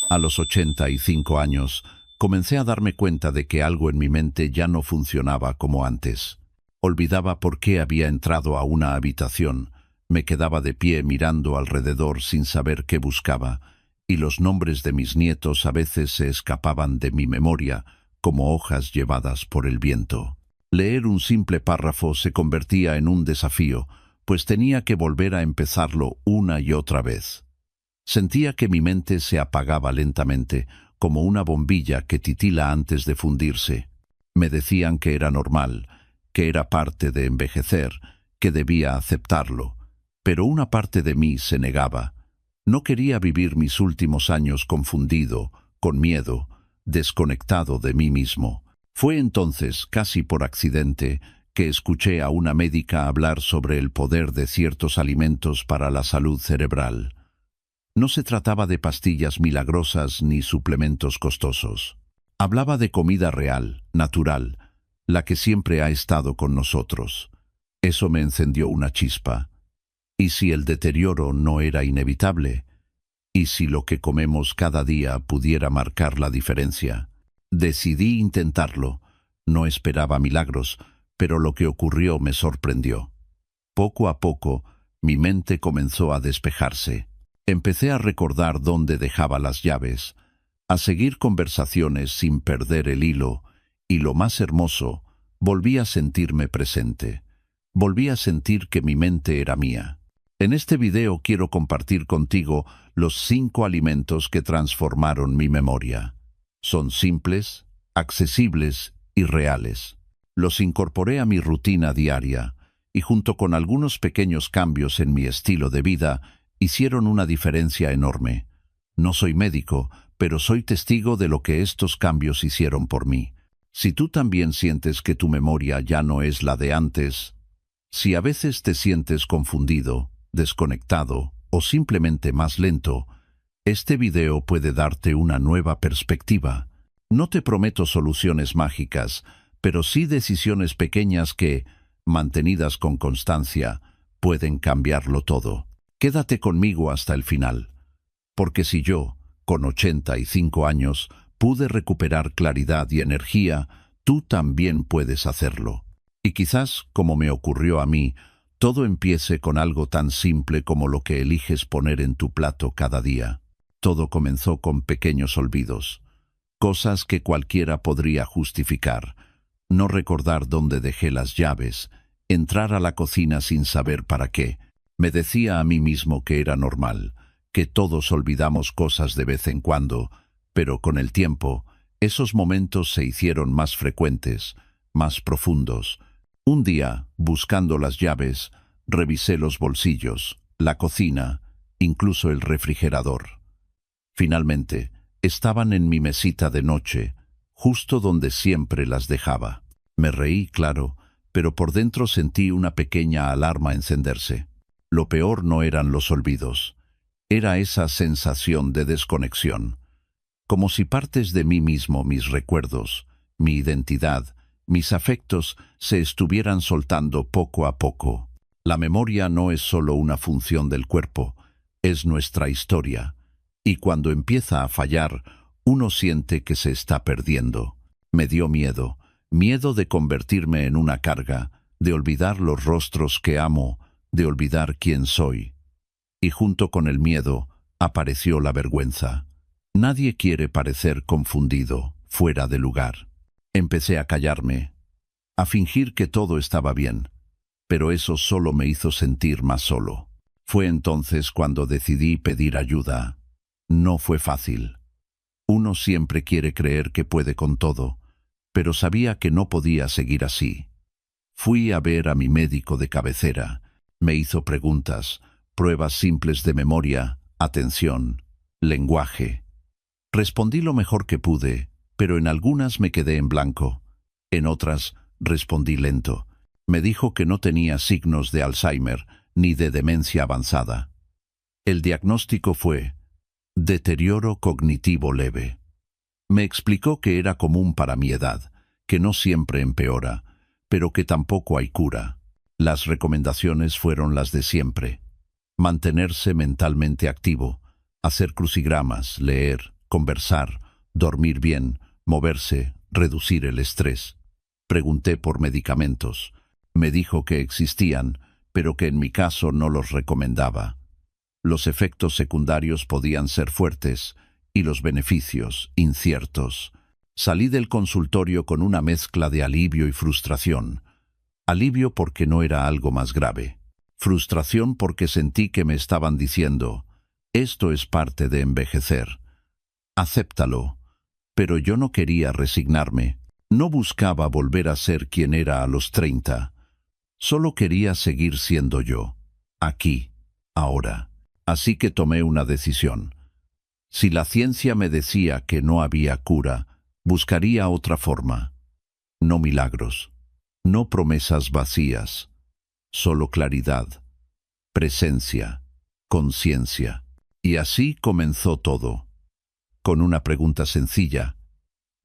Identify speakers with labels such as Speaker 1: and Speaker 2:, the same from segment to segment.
Speaker 1: A los 85 años, comencé a darme cuenta de que algo en mi mente ya no funcionaba como antes. Olvidaba por qué había entrado a una habitación, me quedaba de pie mirando alrededor sin saber qué buscaba, y los nombres de mis nietos a veces se escapaban de mi memoria como hojas llevadas por el viento. Leer un simple párrafo se convertía en un desafío, pues tenía que volver a empezarlo una y otra vez. Sentía que mi mente se apagaba lentamente, como una bombilla que titila antes de fundirse. Me decían que era normal, que era parte de envejecer, que debía aceptarlo, pero una parte de mí se negaba. No quería vivir mis últimos años confundido, con miedo, desconectado de mí mismo. Fue entonces, casi por accidente, que escuché a una médica hablar sobre el poder de ciertos alimentos para la salud cerebral. No se trataba de pastillas milagrosas ni suplementos costosos. Hablaba de comida real, natural, la que siempre ha estado con nosotros. Eso me encendió una chispa. ¿Y si el deterioro no era inevitable? ¿Y si lo que comemos cada día pudiera marcar la diferencia? Decidí intentarlo. No esperaba milagros, pero lo que ocurrió me sorprendió. Poco a poco, mi mente comenzó a despejarse. Empecé a recordar dónde dejaba las llaves, a seguir conversaciones sin perder el hilo, y lo más hermoso, volví a sentirme presente. Volví a sentir que mi mente era mía. En este video quiero compartir contigo los 5 alimentos que transformaron mi memoria. Son simples, accesibles y reales. Los incorporé a mi rutina diaria y junto con algunos pequeños cambios en mi estilo de vida, hicieron una diferencia enorme. No soy médico, pero soy testigo de lo que estos cambios hicieron por mí. Si tú también sientes que tu memoria ya no es la de antes, si a veces te sientes confundido, desconectado o simplemente más lento, este video puede darte una nueva perspectiva. No te prometo soluciones mágicas, pero sí decisiones pequeñas que, mantenidas con constancia, pueden cambiarlo todo. Quédate conmigo hasta el final, porque si yo, con 85 años, pude recuperar claridad y energía, tú también puedes hacerlo. Y quizás, como me ocurrió a mí, todo empiece con algo tan simple como lo que eliges poner en tu plato cada día. Todo comenzó con pequeños olvidos, cosas que cualquiera podría justificar. No recordar dónde dejé las llaves, entrar a la cocina sin saber para qué. Me decía a mí mismo que era normal, que todos olvidamos cosas de vez en cuando, pero con el tiempo, esos momentos se hicieron más frecuentes, más profundos. Un día, buscando las llaves, revisé los bolsillos, la cocina, incluso el refrigerador. Finalmente, estaban en mi mesita de noche, justo donde siempre las dejaba. Me reí, claro, pero por dentro sentí una pequeña alarma encenderse. Lo peor no eran los olvidos, era esa sensación de desconexión, como si partes de mí mismo, mis recuerdos, mi identidad, mis afectos se estuvieran soltando poco a poco. La memoria no es solo una función del cuerpo, es nuestra historia, y cuando empieza a fallar, uno siente que se está perdiendo. Me dio miedo, miedo de convertirme en una carga, de olvidar los rostros que amo, de olvidar quién soy. Y junto con el miedo apareció la vergüenza. Nadie quiere parecer confundido, fuera de lugar. Empecé a callarme, a fingir que todo estaba bien, pero eso solo me hizo sentir más solo. Fue entonces cuando decidí pedir ayuda. No fue fácil. Uno siempre quiere creer que puede con todo, pero sabía que no podía seguir así. Fui a ver a mi médico de cabecera. Me hizo preguntas, pruebas simples de memoria, atención, lenguaje. Respondí lo mejor que pude, pero en algunas me quedé en blanco. En otras respondí lento. Me dijo que no tenía signos de Alzheimer ni de demencia avanzada. El diagnóstico fue deterioro cognitivo leve. Me explicó que era común para mi edad, que no siempre empeora, pero que tampoco hay cura. Las recomendaciones fueron las de siempre. Mantenerse mentalmente activo, hacer crucigramas, leer, conversar, dormir bien, moverse, reducir el estrés. Pregunté por medicamentos. Me dijo que existían, pero que en mi caso no los recomendaba. Los efectos secundarios podían ser fuertes y los beneficios inciertos. Salí del consultorio con una mezcla de alivio y frustración. Alivio porque no era algo más grave. Frustración porque sentí que me estaban diciendo: esto es parte de envejecer. Acéptalo. Pero yo no quería resignarme. No buscaba volver a ser quien era a los 30. Solo quería seguir siendo yo. Aquí, ahora. Así que tomé una decisión. Si la ciencia me decía que no había cura, buscaría otra forma. No milagros. No promesas vacías. Solo claridad, presencia, conciencia. Y así comenzó todo. Con una pregunta sencilla: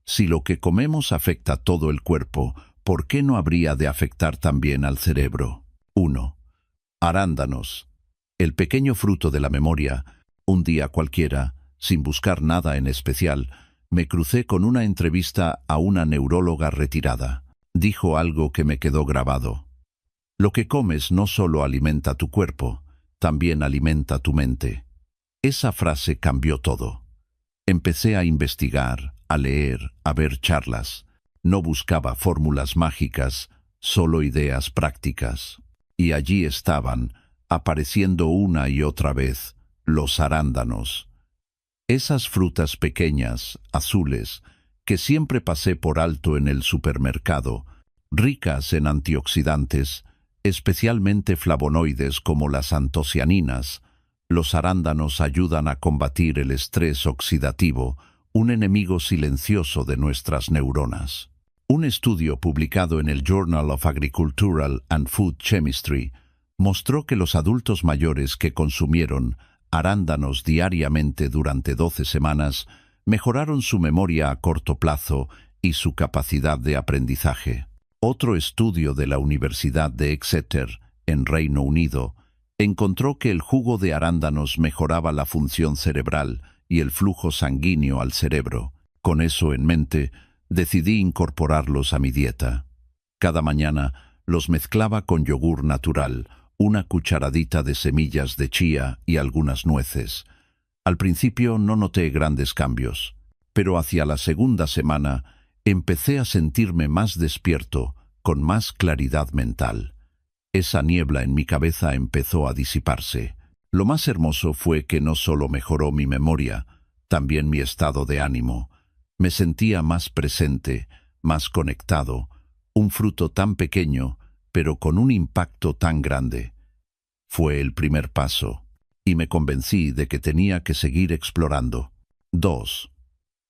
Speaker 1: si lo que comemos afecta todo el cuerpo, ¿por qué no habría de afectar también al cerebro? 1. Arándanos. El pequeño fruto de la memoria. Un día cualquiera, sin buscar nada en especial, me crucé con una entrevista a una neuróloga retirada. Dijo algo que me quedó grabado. Lo que comes no solo alimenta tu cuerpo, también alimenta tu mente. Esa frase cambió todo. Empecé a investigar, a leer, a ver charlas. No buscaba fórmulas mágicas, solo ideas prácticas. Y allí estaban, apareciendo una y otra vez, los arándanos. Esas frutas pequeñas, azules, que siempre pasé por alto en el supermercado, ricas en antioxidantes, especialmente flavonoides como las antocianinas. Los arándanos ayudan a combatir el estrés oxidativo, un enemigo silencioso de nuestras neuronas. Un estudio publicado en el Journal of Agricultural and Food Chemistry mostró que los adultos mayores que consumieron arándanos diariamente durante 12 semanas mejoraron su memoria a corto plazo y su capacidad de aprendizaje. Otro estudio de la Universidad de Exeter, en Reino Unido, encontró que el jugo de arándanos mejoraba la función cerebral y el flujo sanguíneo al cerebro. Con eso en mente, decidí incorporarlos a mi dieta. Cada mañana los mezclaba con yogur natural, una cucharadita de semillas de chía y algunas nueces. Al principio no noté grandes cambios, pero hacia la segunda semana empecé a sentirme más despierto, con más claridad mental. Esa niebla en mi cabeza empezó a disiparse. Lo más hermoso fue que no solo mejoró mi memoria, también mi estado de ánimo. Me sentía más presente, más conectado, un fruto tan pequeño, pero con un impacto tan grande. Fue el primer paso, y me convencí de que tenía que seguir explorando. 2.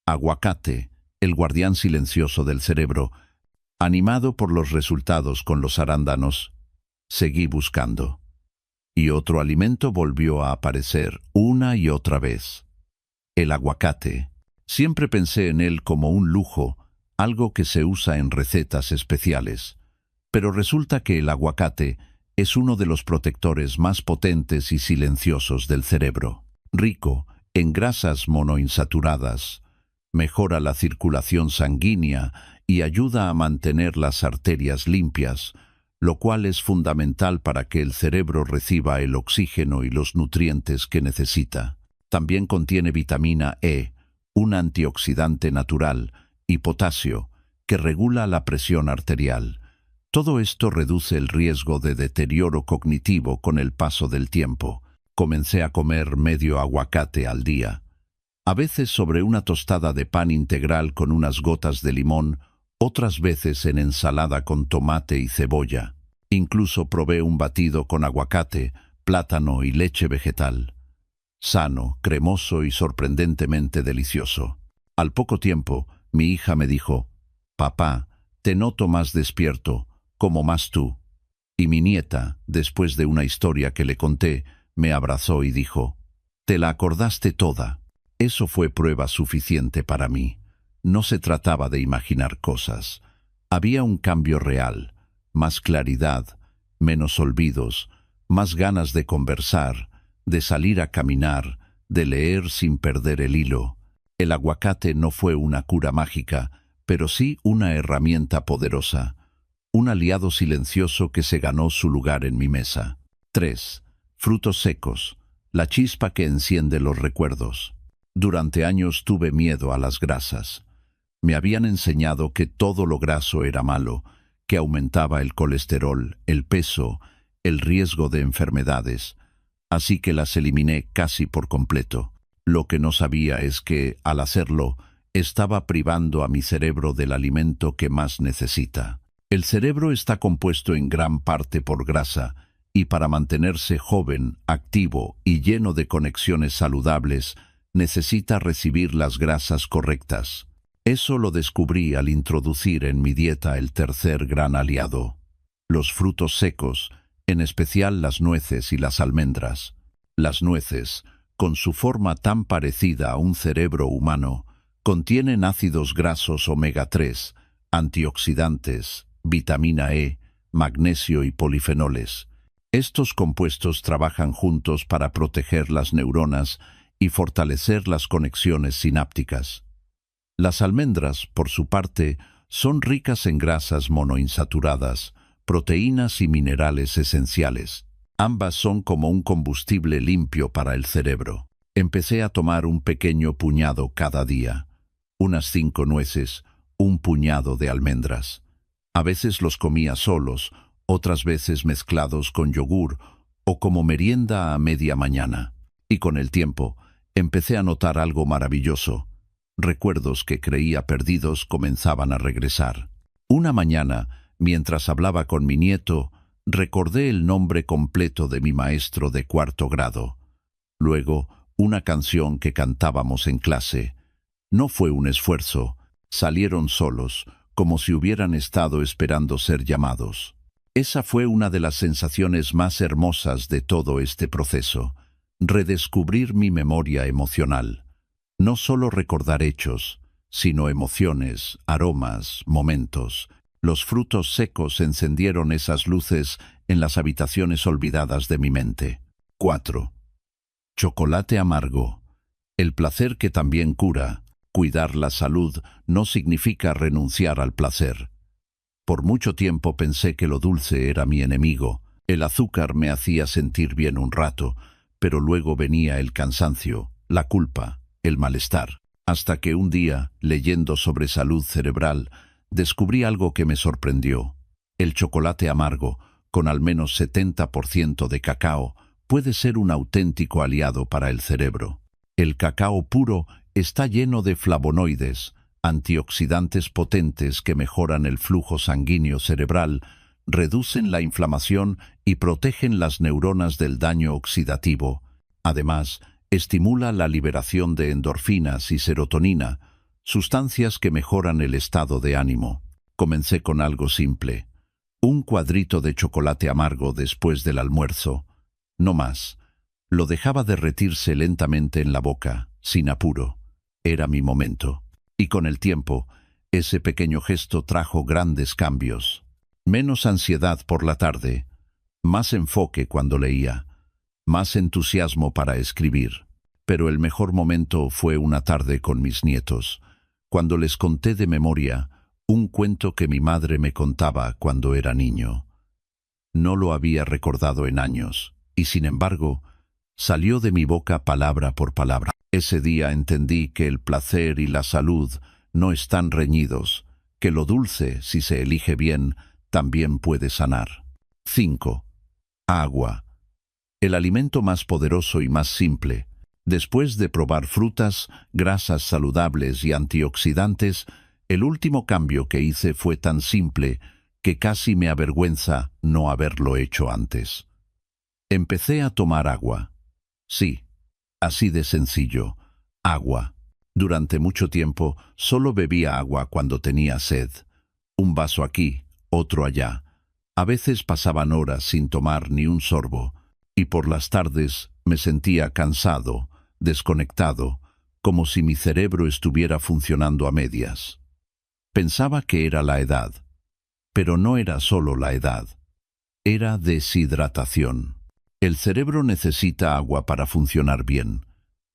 Speaker 1: Aguacate, el guardián silencioso del cerebro. Animado por los resultados con los arándanos, seguí buscando. Y otro alimento volvió a aparecer una y otra vez. El aguacate. Siempre pensé en él como un lujo, algo que se usa en recetas especiales. Pero resulta que el aguacate es uno de los protectores más potentes y silenciosos del cerebro. Rico en grasas monoinsaturadas, mejora la circulación sanguínea y ayuda a mantener las arterias limpias, lo cual es fundamental para que el cerebro reciba el oxígeno y los nutrientes que necesita. También contiene vitamina E, un antioxidante natural, y potasio, que regula la presión arterial. Todo esto reduce el riesgo de deterioro cognitivo con el paso del tiempo. Comencé a comer medio aguacate al día. A veces sobre una tostada de pan integral con unas gotas de limón, otras veces en ensalada con tomate y cebolla. Incluso probé un batido con aguacate, plátano y leche vegetal. Sano, cremoso y sorprendentemente delicioso. Al poco tiempo, mi hija me dijo: «Papá, te noto más despierto, como más tú». Y mi nieta, después de una historia que le conté, me abrazó y dijo: «Te la acordaste toda». Eso fue prueba suficiente para mí. No se trataba de imaginar cosas. Había un cambio real, más claridad, menos olvidos, más ganas de conversar, de salir a caminar, de leer sin perder el hilo. El aguacate no fue una cura mágica, pero sí una herramienta poderosa, un aliado silencioso que se ganó su lugar en mi mesa. 3. Frutos secos, la chispa que enciende los recuerdos. Durante años tuve miedo a las grasas. Me habían enseñado que todo lo graso era malo, que aumentaba el colesterol, el peso, el riesgo de enfermedades, así que las eliminé casi por completo. Lo que no sabía es que, al hacerlo, estaba privando a mi cerebro del alimento que más necesita. El cerebro está compuesto en gran parte por grasa, y para mantenerse joven, activo y lleno de conexiones saludables, necesita recibir las grasas correctas. Eso lo descubrí al introducir en mi dieta el tercer gran aliado: los frutos secos, en especial las nueces y las almendras. Las nueces, con su forma tan parecida a un cerebro humano, contienen ácidos grasos omega 3, antioxidantes, vitamina E, magnesio y polifenoles. Estos compuestos trabajan juntos para proteger las neuronas y fortalecer las conexiones sinápticas. Las almendras, por su parte, son ricas en grasas monoinsaturadas, proteínas y minerales esenciales. Ambas son como un combustible limpio para el cerebro. Empecé a tomar un pequeño puñado cada día, unas 5 nueces, un puñado de almendras. A veces los comía solos, otras veces mezclados con yogur o como merienda a media mañana. Y con el tiempo, empecé a notar algo maravilloso. Recuerdos que creía perdidos comenzaban a regresar. Una mañana, mientras hablaba con mi nieto, recordé el nombre completo de mi maestro de 4º grado. Luego, una canción que cantábamos en clase. No fue un esfuerzo, salieron solos, como si hubieran estado esperando ser llamados. Esa fue una de las sensaciones más hermosas de todo este proceso: redescubrir mi memoria emocional. No solo recordar hechos, sino emociones, aromas, momentos. Los frutos secos encendieron esas luces en las habitaciones olvidadas de mi mente. 4. Chocolate amargo. El placer que también cura. Cuidar la salud no significa renunciar al placer. Por mucho tiempo pensé que lo dulce era mi enemigo. El azúcar me hacía sentir bien un rato, pero luego venía el cansancio, la culpa, el malestar. Hasta que un día, leyendo sobre salud cerebral, descubrí algo que me sorprendió. El chocolate amargo, con al menos 70% de cacao, puede ser un auténtico aliado para el cerebro. El cacao puro está lleno de flavonoides, antioxidantes potentes que mejoran el flujo sanguíneo cerebral, reducen la inflamación y protegen las neuronas del daño oxidativo. Además, estimula la liberación de endorfinas y serotonina, sustancias que mejoran el estado de ánimo. Comencé con algo simple: un cuadrito de chocolate amargo después del almuerzo. No más. Lo dejaba derretirse lentamente en la boca, sin apuro. Era mi momento. Y con el tiempo, ese pequeño gesto trajo grandes cambios. Menos ansiedad por la tarde, más enfoque cuando leía, más entusiasmo para escribir. Pero el mejor momento fue una tarde con mis nietos, cuando les conté de memoria un cuento que mi madre me contaba cuando era niño. No lo había recordado en años, y sin embargo, salió de mi boca palabra por palabra. Ese día entendí que el placer y la salud no están reñidos, que lo dulce, si se elige bien, también puede sanar. 5. Agua. El alimento más poderoso y más simple. Después de probar frutas, grasas saludables y antioxidantes, el último cambio que hice fue tan simple que casi me avergüenza no haberlo hecho antes. Empecé a tomar agua. Sí, así de sencillo, agua. Durante mucho tiempo solo bebía agua cuando tenía sed. Un vaso aquí, otro allá. A veces pasaban horas sin tomar ni un sorbo, y por las tardes me sentía cansado, desconectado, como si mi cerebro estuviera funcionando a medias. Pensaba que era la edad, pero no era solo la edad. Era deshidratación. El cerebro necesita agua para funcionar bien.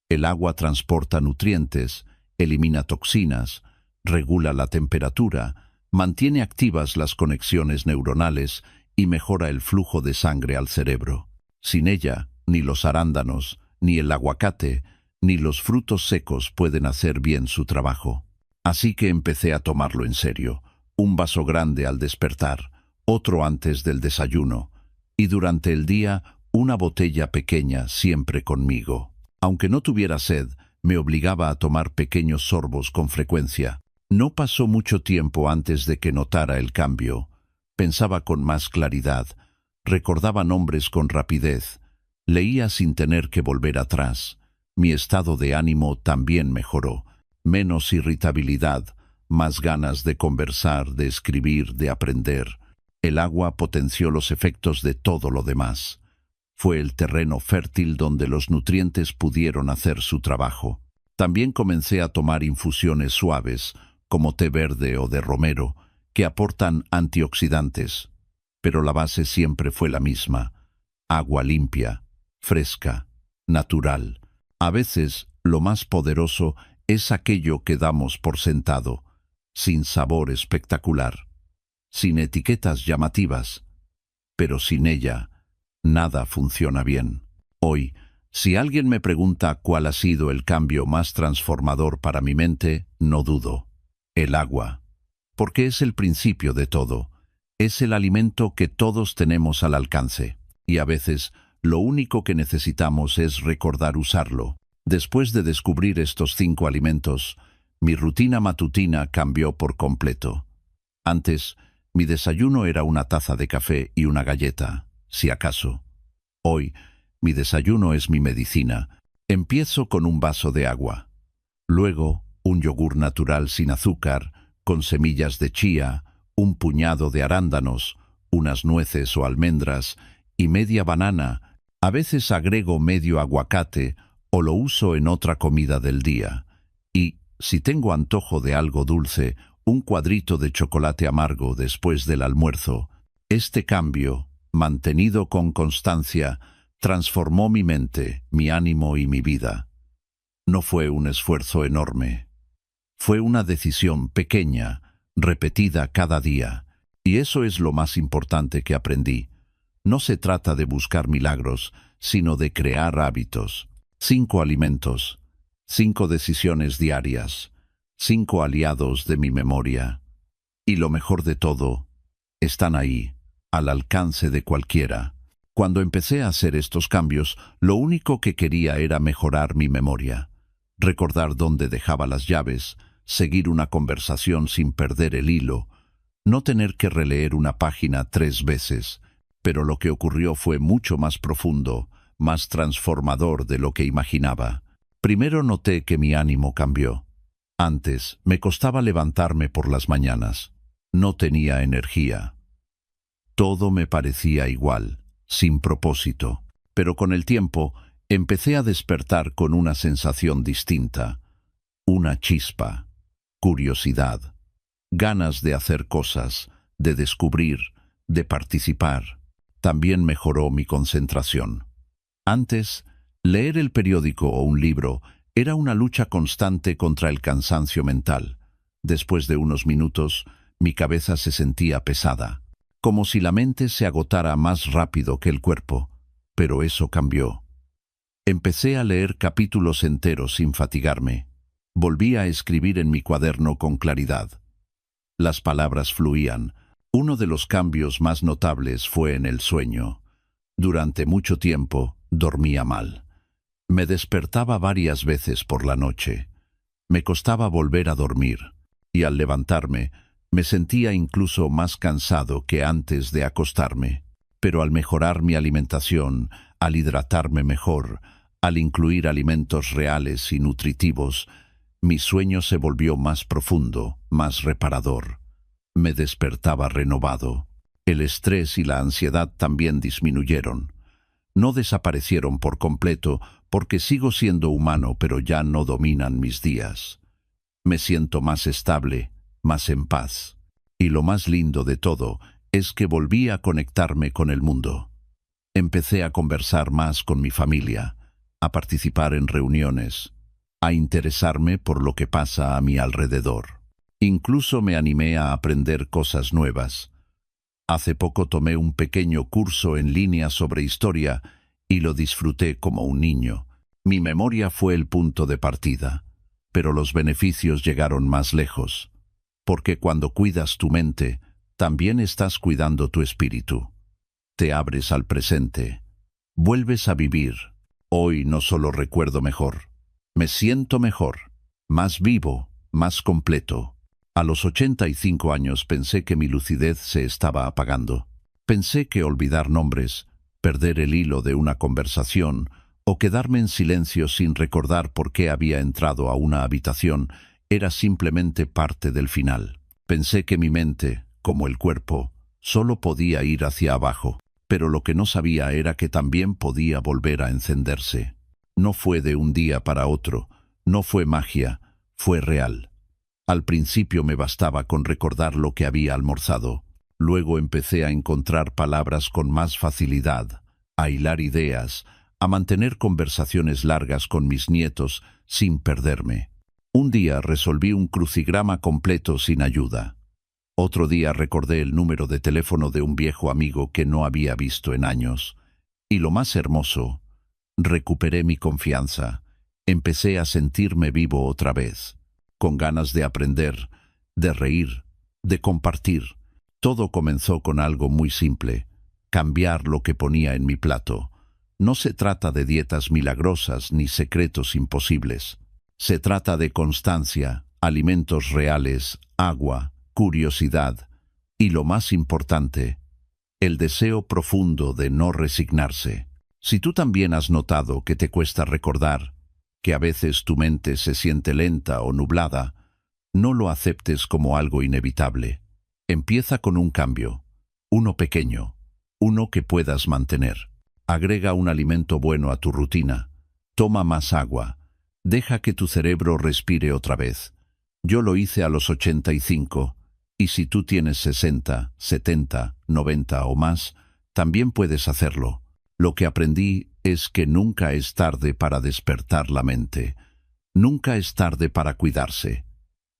Speaker 1: El agua transporta nutrientes elimina toxinas, regula la temperatura, mantiene activas las conexiones neuronales y mejora el flujo de sangre al cerebro. Sin ella, ni los arándanos, ni el aguacate, ni los frutos secos pueden hacer bien su trabajo. Así que empecé a tomarlo en serio. Un vaso grande al despertar, otro antes del desayuno, y durante el día una botella pequeña siempre conmigo. Aunque no tuviera sed, me obligaba a tomar pequeños sorbos con frecuencia. No pasó mucho tiempo antes de que notara el cambio. Pensaba con más claridad, recordaba nombres con rapidez, leía sin tener que volver atrás. Mi estado de ánimo también mejoró. Menos irritabilidad, más ganas de conversar, de escribir, de aprender. El agua potenció los efectos de todo lo demás. Fue el terreno fértil donde los nutrientes pudieron hacer su trabajo. También comencé a tomar infusiones suaves, como té verde o de romero, que aportan antioxidantes. Pero la base siempre fue la misma: agua limpia, fresca, natural. A veces, lo más poderoso es aquello que damos por sentado, sin sabor espectacular, sin etiquetas llamativas, pero sin ella, nada funciona bien. Hoy, si alguien me pregunta cuál ha sido el cambio más transformador para mi mente, no dudo: el agua. Porque es el principio de todo. Es el alimento que todos tenemos al alcance. Y a veces, lo único que necesitamos es recordar usarlo. Después de descubrir estos 5 alimentos, mi rutina matutina cambió por completo. Antes, mi desayuno era una taza de café y una galleta, si acaso. Hoy, mi desayuno es mi medicina. Empiezo con un vaso de agua. Luego, un yogur natural sin azúcar, con semillas de chía, un puñado de arándanos, unas nueces o almendras y media banana. A veces agrego medio aguacate o lo uso en otra comida del día. Y, si tengo antojo de algo dulce, un cuadrito de chocolate amargo después del almuerzo. Este cambio, mantenido con constancia, transformó mi mente, mi ánimo y mi vida. No fue un esfuerzo enorme. Fue una decisión pequeña, repetida cada día. Y eso es lo más importante que aprendí. No se trata de buscar milagros, sino de crear hábitos. 5 alimentos, 5 decisiones diarias, 5 aliados de mi memoria. Y lo mejor de todo, están ahí, al alcance de cualquiera. Cuando empecé a hacer estos cambios, lo único que quería era mejorar mi memoria. Recordar dónde dejaba las llaves, seguir una conversación sin perder el hilo, no tener que releer una página 3 veces. Pero lo que ocurrió fue mucho más profundo, más transformador de lo que imaginaba. Primero noté que mi ánimo cambió. Antes, me costaba levantarme por las mañanas. No tenía energía. Todo me parecía igual, sin propósito. Pero con el tiempo, empecé a despertar con una sensación distinta. Una chispa, curiosidad, ganas de hacer cosas, de descubrir, de participar. También mejoró mi concentración. Antes, leer el periódico o un libro era una lucha constante contra el cansancio mental. Después de unos minutos, mi cabeza se sentía pesada, como si la mente se agotara más rápido que el cuerpo. Pero eso cambió. Empecé a leer capítulos enteros sin fatigarme. Volví a escribir en mi cuaderno con claridad. Las palabras fluían. Uno de los cambios más notables fue en el sueño. Durante mucho tiempo, dormía mal. Me despertaba varias veces por la noche. Me costaba volver a dormir, y al levantarme, me sentía incluso más cansado que antes de acostarme. Pero al mejorar mi alimentación, al hidratarme mejor, al incluir alimentos reales y nutritivos, mi sueño se volvió más profundo, más reparador. Me despertaba renovado. El estrés y la ansiedad también disminuyeron. No desaparecieron por completo, porque sigo siendo humano, pero ya no dominan mis días. Me siento más estable, más en paz. Y lo más lindo de todo es que volví a conectarme con el mundo. Empecé a conversar más con mi familia, a participar en reuniones, a interesarme por lo que pasa a mi alrededor. Incluso me animé a aprender cosas nuevas. Hace poco tomé un pequeño curso en línea sobre historia y lo disfruté como un niño. Mi memoria fue el punto de partida, pero los beneficios llegaron más lejos, porque cuando cuidas tu mente, también estás cuidando tu espíritu. Te abres al presente, vuelves a vivir. Hoy no solo recuerdo mejor, me siento mejor, más vivo, más completo. A los 85 años pensé que mi lucidez se estaba apagando. Pensé que olvidar nombres, perder el hilo de una conversación o quedarme en silencio sin recordar por qué había entrado a una habitación era simplemente parte del final. Pensé que mi mente, como el cuerpo, solo podía ir hacia abajo, pero lo que no sabía era que también podía volver a encenderse. No fue de un día para otro, no fue magia, fue real. Al principio me bastaba con recordar lo que había almorzado. Luego empecé a encontrar palabras con más facilidad, a hilar ideas, a mantener conversaciones largas con mis nietos sin perderme. Un día resolví un crucigrama completo sin ayuda. Otro día recordé el número de teléfono de un viejo amigo que no había visto en años. Y lo más hermoso, recuperé mi confianza. Empecé a sentirme vivo otra vez, con ganas de aprender, de reír, de compartir. Todo comenzó con algo muy simple: cambiar lo que ponía en mi plato. No se trata de dietas milagrosas ni secretos imposibles. Se trata de constancia, alimentos reales, agua, curiosidad y, lo más importante, el deseo profundo de no resignarse. Si tú también has notado que te cuesta recordar, que a veces tu mente se siente lenta o nublada, no lo aceptes como algo inevitable. Empieza con un cambio, uno pequeño, uno que puedas mantener. Agrega un alimento bueno a tu rutina. Toma más agua. Deja que tu cerebro respire otra vez. Yo lo hice a los 85, y si tú tienes 60, 70, 90 o más, también puedes hacerlo. Lo que aprendí es que nunca es tarde para despertar la mente. Nunca es tarde para cuidarse.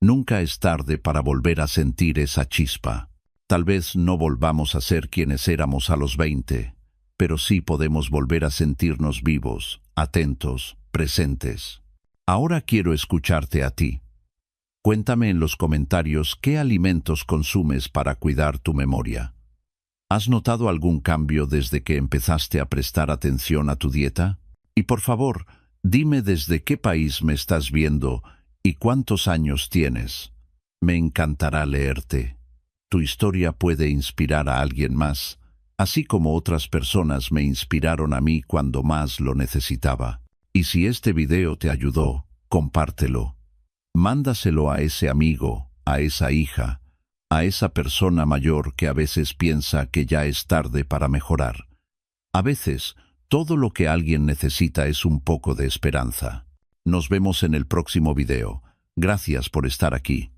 Speaker 1: Nunca es tarde para volver a sentir esa chispa. Tal vez no volvamos a ser quienes éramos a los 20, pero sí podemos volver a sentirnos vivos, atentos, presentes. Ahora quiero escucharte a ti. Cuéntame en los comentarios qué alimentos consumes para cuidar tu memoria. ¿Has notado algún cambio desde que empezaste a prestar atención a tu dieta? Y por favor, dime desde qué país me estás viendo y cuántos años tienes. Me encantará leerte. Tu historia puede inspirar a alguien más, así como otras personas me inspiraron a mí cuando más lo necesitaba. Y si este video te ayudó, compártelo. Mándaselo a ese amigo, a esa hija, a esa persona mayor que a veces piensa que ya es tarde para mejorar. A veces, todo lo que alguien necesita es un poco de esperanza. Nos vemos en el próximo video. Gracias por estar aquí.